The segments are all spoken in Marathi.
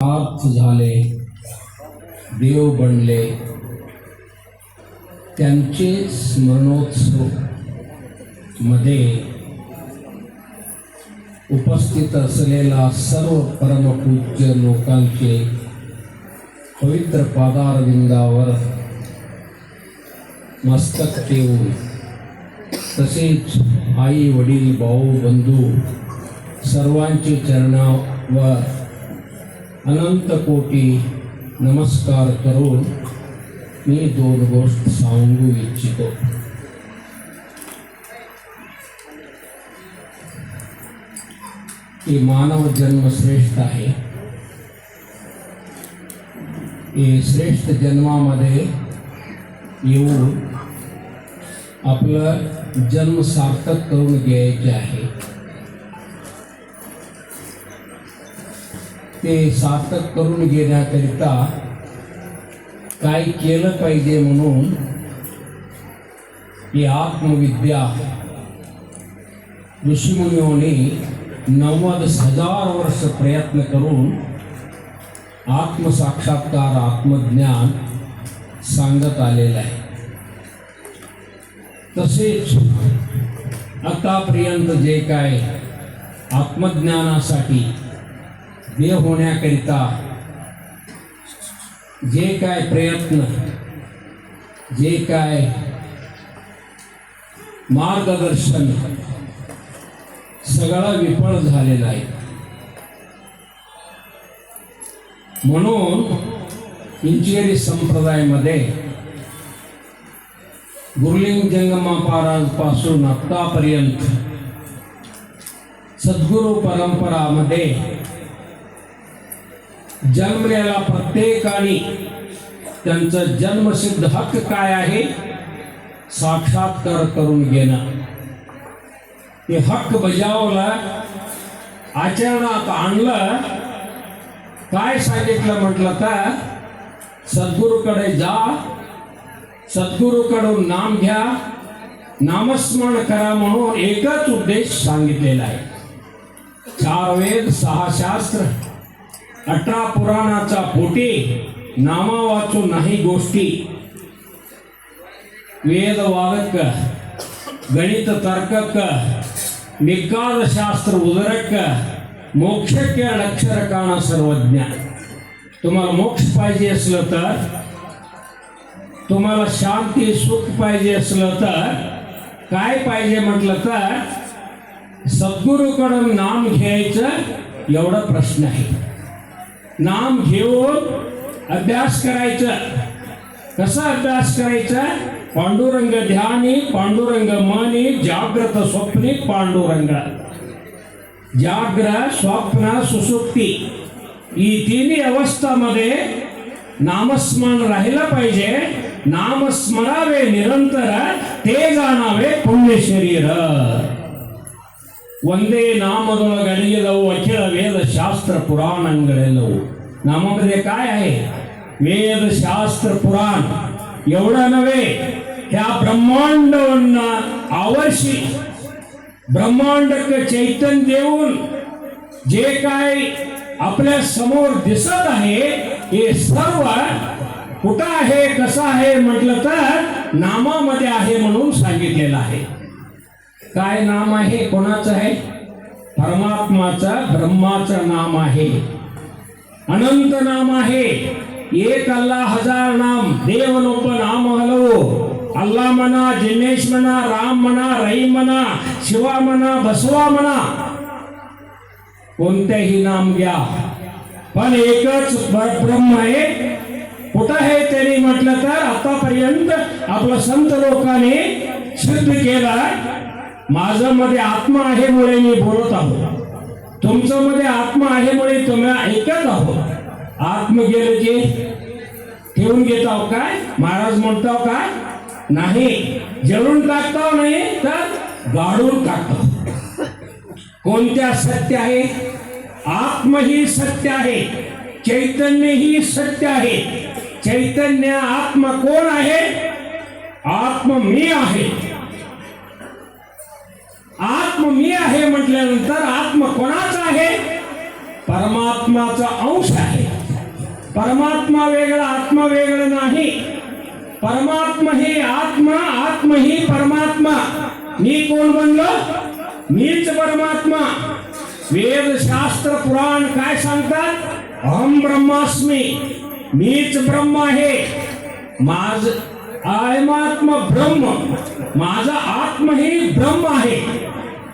कृतार्थ झाले, देव बनले, त्यांचे स्मरणोत्सव मध्ये उपस्थित असलेला सर्व परमपूज्य लोकांचे पवित्र पादारविंदावर मस्तक ठेवून, तसेच आई वडील भाऊ बंधू सर्वांचे चरणावर अनंत कोटी नमस्कार करून मी दोन गोष्ट सांगू इच्छितो. की मानव जन्म श्रेष्ठ आहे. हे श्रेष्ठ जन्मामध्ये येऊन आपलं जन्म सार्थक करून घ्यायचे आहे. ते सार्थक करून घेण्याकरिता काय केलं पाहिजे म्हणून ही आत्मविद्या ऋषीमुनींनी 90,000 वर्ष प्रयत्न करून आत्मसाक्षात्कार आत्मज्ञान सांगत आलेलं आहे. तसेच आतापर्यंत जे काय आत्मज्ञानासाठी देव होण्याकरिता जे काय प्रयत्न, जे काय मार्गदर्शन सगळं विफळ झालेलं आहे. म्हणून इंजिनिअरिंग संप्रदायामध्ये गुरुलिंग जंगमापासून आतापर्यंत सद्गुरू परंपरामध्ये जन्मलेला प्रत्येकाने त्यांचं जन्मसिद्ध हक्क काय आहे साक्षात्कार करून घेणं. ते हक्क बजावला, आचरणात आणलं. काय सांगितलं म्हटलं तर सद्गुरूकडे जा, सद्गुरूकडून नाम घ्या, नामस्मरण करा म्हणून एकच उद्देश सांगितलेला आहे. 4 वेद 6 शास्त्र 18 पुराणाचा पोटी नामा वाचू नाही गोष्टी. वेद वादक, गणित तर्कक, निकाल शास्त्र उदरक, मोक्षज्ञ अक्षरकाण सर्वज्ञ. तुम्हाला मोक्ष पाहिजे असलं तर, तुम्हाला शांती सुख पाहिजे असलं तर काय पाहिजे म्हटलं तर सद्गुरूकडून नाम घ्यायचं, एवढा प्रश्न आहे. नाम घेऊन अभ्यास करायचा. कसा अभ्यास करायचा? पांडुरंग ध्यानी, पांडुरंग मनी, जागृत स्वप्नी पांडुरंग. जाग्र स्वप्न सुसुप्ती ही तिन्ही अवस्थामध्ये नामस्मरण राहिलं पाहिजे. नाम स्मरावे निरंतर, ते जाणावे पुण्य शरीर. वंदे नामदೊಳಗಡೆಯದವು अखिल वेद शास्त्र पुराणंगಳೆಲ್ಲವೂ. नामामध्ये काय आहे? वेद शास्त्र पुराण. एवढं नव्हे, ह्या ब्रह्मांडवನ್ನ आवर्षी ब्रह्मांडक चैतन्य देऊन जे काय आपल्या समोर दिसत आहे हे सर्व कुठं आहे, कसं आहे म्हटलं तर नामामध्ये आहे म्हणून सांगितलेलं आहे. काय नाम आहे? कोणाचं आहे? परमात्माचं, ब्रह्माचं नाम आहे. अनंत नाम आहे. एक अल्लाह 1000 नाम. देवनोप नाम हलवो. अल्लाह म्हणा, जिनेश म्हणा, राम म्हणा, रहीम म्हणा, शिवा म्हणा, बसवा म्हणा, कोणतेही नाम घ्या, पण एकच ब्रह्म आहे. कुठं आहे त्यांनी म्हटलं तर आतापर्यंत आपलं संत लोकांनी सिद्ध केलं. माझं मध्ये आत्मा आहे मुळे मी बोलत आहोत, तुमचं मध्ये आत्मा आहे मुळे तुम्ही ऐकत आहोत. आत्म गेलं की ठेवून घेताव काय? महाराज म्हणताव काय? नाही. जळून टाकताव नाही तर गाडून टाकताव. कोणत्या सत्य आहे? आत्म ही सत्य आहे, चैतन्य ही सत्य आहे. चैतन्य आत्मा कोण आहे? आत्म मी आहे. आत्म मी आहे म्हटल्यानंतर आत्मा कोणाचा आहे? परमात्माचा अंश आहे. परमात्मा वेगळा आत्मा वेगळा नाही. परमात्मा ही आत्मा, आत्मा ही परमात्मा. मी कोण बनलो? मीच परमात्मा. वेद शास्त्र पुराण काय सांगतात? अहम ब्रह्मास्मी, मीच ब्रह्म आहे. माझ आत्मा ब्रह्म, माझा आत्मा ही ब्रह्म आहे.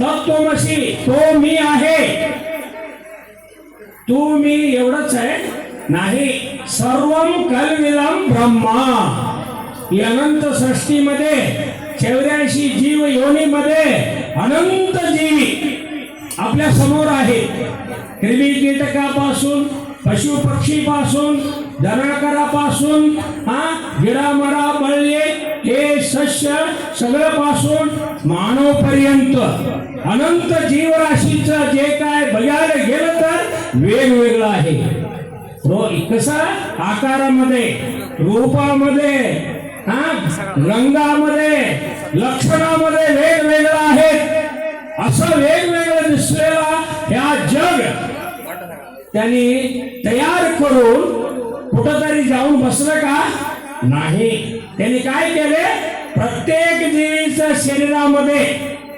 तत्वमसी, तो मी आहे. तू मी एवढंच आहे नाही. सर्वम कलविलम ब्रह्मा. ही अनंत सृष्टीमध्ये 84 जीव योनीमध्ये अनंत जीवी आपल्या समोर आहेत. क्रिमी कीटकापासून, पशु पक्षीपासून, जनावरापासून, गिडामरा बळले हे सस्य सगळं पासून मानवपर्यंत अनंत जीवराशीचं जे काय बघायला गेलं तर वेगवेगळं आहे. कसं आकारामध्ये, रूपामध्ये, रंगामध्ये, लक्षणामध्ये वेगवेगळं आहेत. असं वेगवेगळं दिसलेला ह्या जग त्यांनी तयार करून कुठंतरी जाऊन बसलं का? नाही. त्यांनी काय केले? प्रत्येक जीवीच्या शरीरामध्ये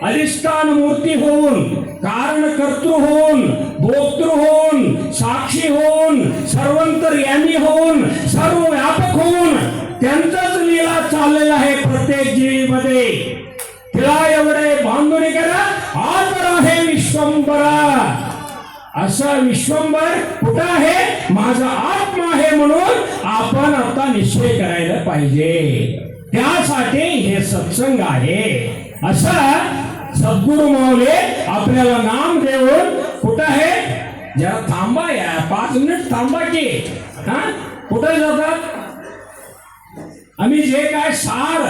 अधिष्ठान मूर्ती होऊन, कारण कर्तृ होऊन, भोक्तृ होऊन, साक्षी होऊन, सर्वंतर्यामी होऊन, सर्व व्यापक होऊन त्यांचाच लीला चाललेला आहे प्रत्येक जीवीमध्ये. तिला एवढे बांधून करा, हा तर आहे विश्वंभरा. असं विश्वंभर कुठं आहे? माझा आत्मा आहे. म्हणून आपण आता निश्चय करायला पाहिजे. त्यासाठी हे सत्संग आहे. असं सद्गुरु माऊली आपल्याला नाम देऊन कुठं आहे? जरा थांबा या, 5 मिनिट थांबा की. कुठे जातात? आम्ही जे काय सार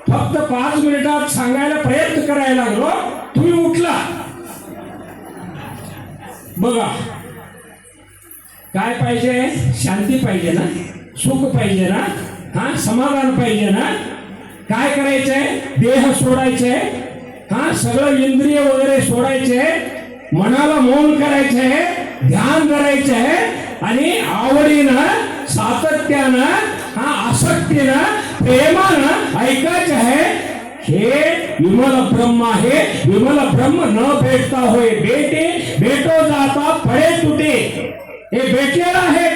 फक्त 5 मिनिटात सांगायला प्रयत्न करायला लागलो, तुम्ही उठला. बघा काय पाहिजे? शांती पाहिजे ना, सुख पाहिजे ना, समाधान पाहिजे ना. काय करायचंय? देह सोडायचे, सगळं इंद्रिय वगैरे सोडायचे, मनाला मौन करायचे, ध्यान करायचे आणि आवडीनं, सातत्यानं, आसक्तीनं, प्रेमानं ऐकायचं आहे. हे विमल ब्रह्म आहे. विमल ब्रह्म न भेटता होय भेटे, भेटो जाता फळे तुटे. हे भेटलेलं आहे.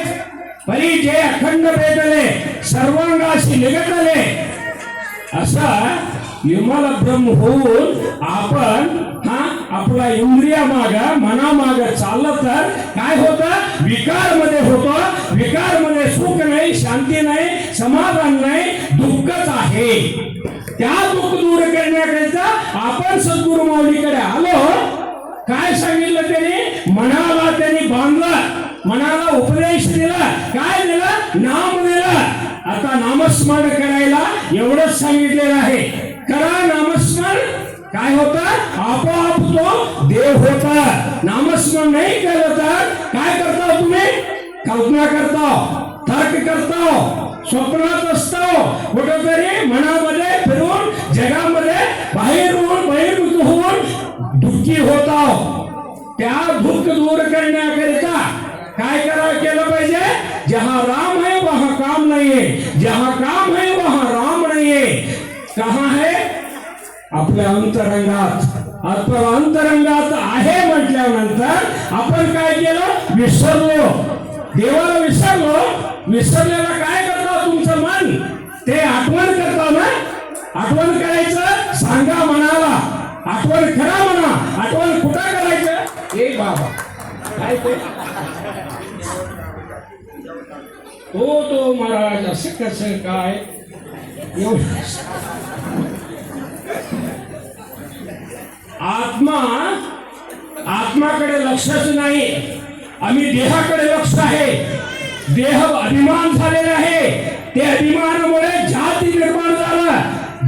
परी जे अखंड भेटले, सर्वांगाशी निगटले. असा विमल ब्रह्म होऊन आपण आपला इंद्रिया माग, मनामाग चाललं तर काय होतं? विकार मध्ये होतो. विकार मध्ये सुख नाही, शांती नाही, समाधान नाही, दुःखच आहे. त्या दुःख दूर करण्याकरिता आपण सद्गुरु माऊलीकडे आलो. काय सांगितलं त्यांनी? मनाला त्यांनी बांधलं, मनाला उपदेश दिला. काय दिला? नाम दिला. आता नामस्मरण करायला एवढंच सांगितलेलं आहे. करा नामस्मरण. काय होतं? आपोआप तो देव होता. नामस्मरण नाही केलं तर काय करता तुम्ही? कल्पना करता, तर्क करता, स्वप्नात असतो, कुठेतरी मनामध्ये फिरून, जगामध्ये बहिर्मुख होऊन दुःखी होता. त्या दुःख दूर करण्याकरिता काय केलं पाहिजे? जहां राम है वहां काम नहीं है, जहां काम है वहां राम नहीं है. कहां है? आपल्या अंतरंगात. आपल्या अंतरंगात आहे म्हटल्यानंतर आपण काय केलं? विसरलो, देवाला विसरलो. विसरलेला काय करता? तुमचं मन ते आठवण करता ना. आठवण करायचं, सांगा मनाला. आठवण करा म्हणा. आठवण कुठं करायचं? ए बाबा काय ते? तो महाराज असं कसं काय? आत्माकडे लक्षच नाही. आम्ही देहाकडे लक्ष आहे. देह अभिमान झालेला आहे. ते अभिमानामुळे जाती निर्माण झाला.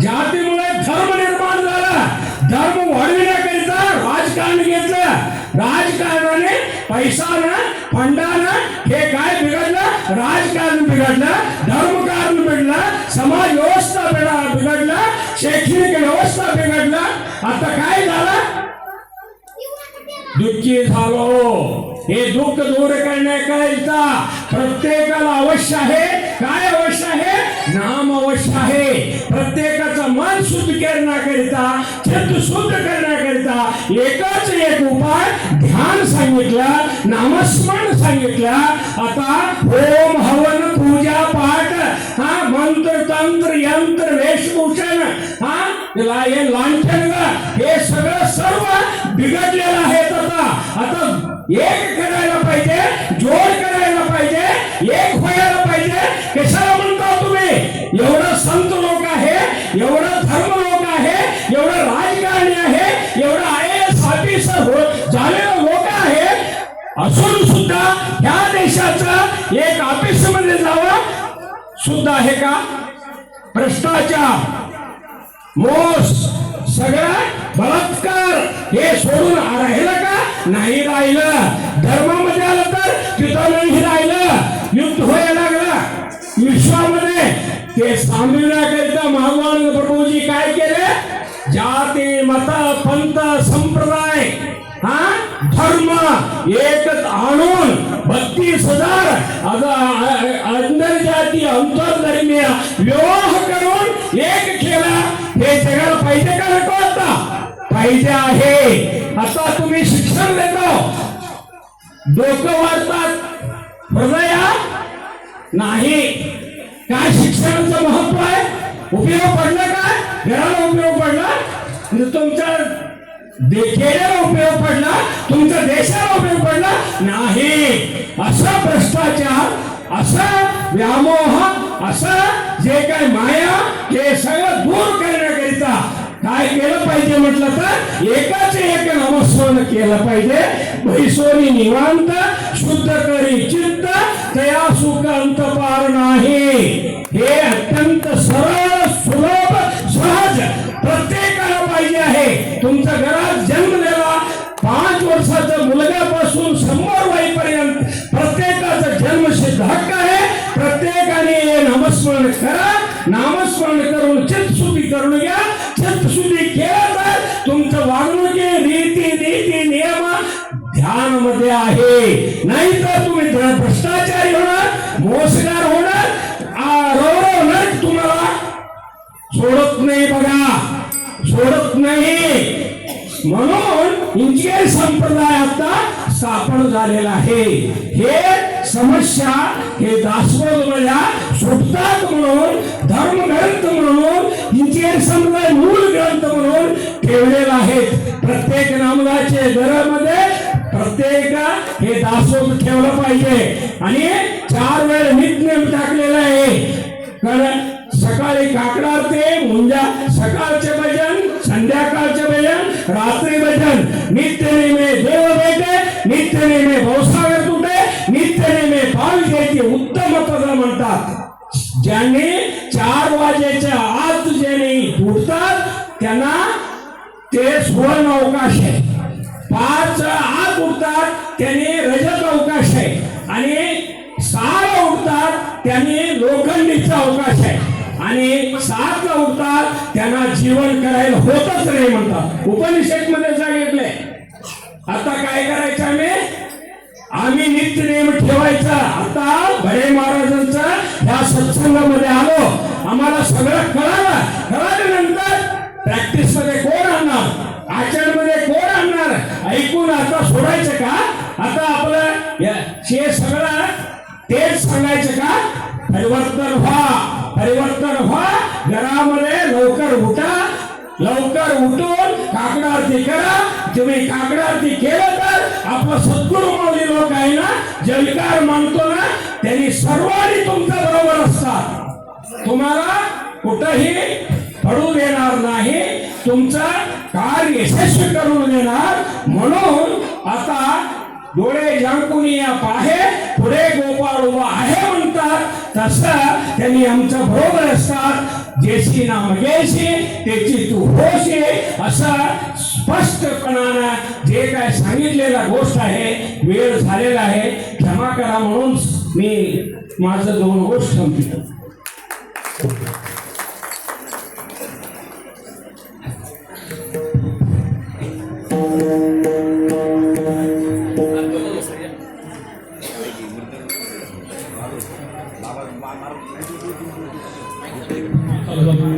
जातीमुळे धर्म निर्माण झाला. धर्म वाढविण्याकरिता राजकारण घेतलं. राजकारणाने पैसानं, फंडानं हे काय बिघडलं? राजकारण बिघडलं, धर्मकारण बिघडलं, समाज व्यवस्था बिघडलं, शैक्षणिक व्यवस्था बिघडलं. आता काय झालं? दुःखी झालो. हे दुःख दूर करण्याकरिता प्रत्येकाला अवश्य आहे. काय अवश्य आहे? नाम अवश्य आहे. प्रत्येकाचं मन शुद्ध करण्याकरिता, चित्त शुद्ध करण्याकरिता एकच एक उपाय ध्यान सांगितलं, नामस्मरण सांगितलं. आता होम हवन पूजा पाठ, हा मंत्र तंत्र यंत्र वेशभूषण, हा हे लांछन, हे सगळं सर्व बिघडलेलं आहे. आता एक करायला पाहिजे, जोड करायला पाहिजे, एक व्हायला पाहिजे. कशाला म्हणता तुम्ही? एवढं संत लोक आहे, एवढं धर्म लोक आहे, एवढं राजकारणी आहे, एवढं IAS ऑफिसर झालेलं लोक आहे, असून सुद्धा ह्या देशाचं एक ऑफिस मध्ये जावं सुद्धा आहे का? भ्रष्टाचार, मोस, सगळा बलात्कार हे सोडून राहिलं का? नाही राहिलं. धर्मामध्ये आलं तर तिथं नाही राहिलं. युद्ध व्हायला लागलं विश्वामध्ये. ते सांभाळण्याकरिता भगवान प्रभूजी काय केले? जाती मत पंथ संप्रदाय, हा धर्म एकच आणून 32,000 आंतरजातीय आंतरधर्मीय विवाह करून एक केला. हे जगाला पाहिजे का नको? आता पाहिजे आहे. आता तुम्ही शिक्षण देतो, डोकं वाढतात, हृदय नाही. काय शिक्षणाचं महत्व आहे? उपयोग पडला का? घराला उपयोग पडला, तुमच्या केलेला उपयोग पडला, तुमच्या देशाला उपयोग पडला नाही. असा भ्रष्टाचार, असा व्यामोह, असं जे काय माया, हे सगळं दूर करण्याकरिता काय केलं पाहिजे म्हटलं तर एकाच एक नामस्मरण केलं पाहिजे. भैसोनी निवांत शुद्ध करी चित्त, तया सुख अंत पार नाही. हे अत्यंत सरळ सुलभ सहज प्रत्येकाला पाहिजे आहे. तुमच्या घरात जन्मलेला 5 वर्षाचा मुलगापासून 100 वयपर्यंत प्रत्येकाचा जन्मसिद्ध हक्क आहे. प्रत्येकाने नामस्मरण करा. नामस्मरण करून चित्तशुद्धी करून घ्या. चित्तशुद्धी केलं तर तुमचं वागणुकी रीती नीती नियम ध्यान मध्ये आहे. नाही तर तुम्ही भ्रष्टाचारी होणार, मोसगार होणार, होणार. तुम्हाला सोडत नाही बघा, सोडत नाही. म्हणून इंजिनियर संप्रदाय आता स्थापन झालेला आहे. हे समस्या हे दासबोधमधल्या सुटतात म्हणून, धर्मग्रंथ म्हणून, इंजिनियर संप्रदाय मूळ ग्रंथ म्हणून ठेवलेला आहे. प्रत्येक नामदाचे घरामध्ये प्रत्येक हे दासबोध ठेवलं पाहिजे. आणि 4 वेळ नित्यनेम टाकलेला आहे. कारण सकाळी काकडा आरती, मुंजा सकाळचे भजन, संध्याकाळचे भजन, रात्री भजन, नित्यनेमे देव भेटे, नित्यनेमे भवसागर तुटे, नित्यनेमे पालखेची उत्तम पद म्हणतात. ज्यांनी 4 वाजेच्या आत ज्यांनी उठतात त्यांना ते सुवर्ण अवकाश आहे. 5 आत उठतात त्यांनी रजत अवकाश आहे. आणि 6 उठतात त्यांनी लोखंडीचा अवकाश आहे. आणि 7 उठतात त्यांना जीवन करायला होतच नाही म्हणतात. उपनिषद मध्ये सांगितले. आता काय करायचं? आम्ही नित्यनेम ठेवायचा. आता भरे महाराजांचा या सत्संगामध्ये आलो, आम्हाला सगळं कळालं. कळाल्यानंतर प्रॅक्टिस मध्ये कोण आणणार, आचरण मध्ये कोण आणणार? ऐकून आता सोडायचं का? आता आपलं हे सगळं तेच सांगायचं का? परिवर्तन व्हा, परिवर्तन व्हा. घरामध्ये लवकर उठा, लवकर उठून काकडा आरती करा. तुम्ही काकडा आरती केलं तर आपलं सद्गुरू माऊली लोक आहे ना, जयकार मानतो ना, त्यांनी सर्वांनी तुमच्या बरोबर असतात. तुम्हाला कुठंही पडू देणार नाही, तुमचं कार्य यशस्वी करून देणार. म्हणून आता डोळे झाकून या पाहे, पुढे गोपाळ उभा आहे म्हणतात. तसं त्यांनी आमच्या बरोबर असतात. जेशी नाम घेशी त्याची तू होशी, असं स्पष्टपणानं जे काय सांगितलेला गोष्ट आहे. वेळ झालेला आहे, क्षमा करा. म्हणून मी माझं 2 गोष्ट संपतो. हॅलो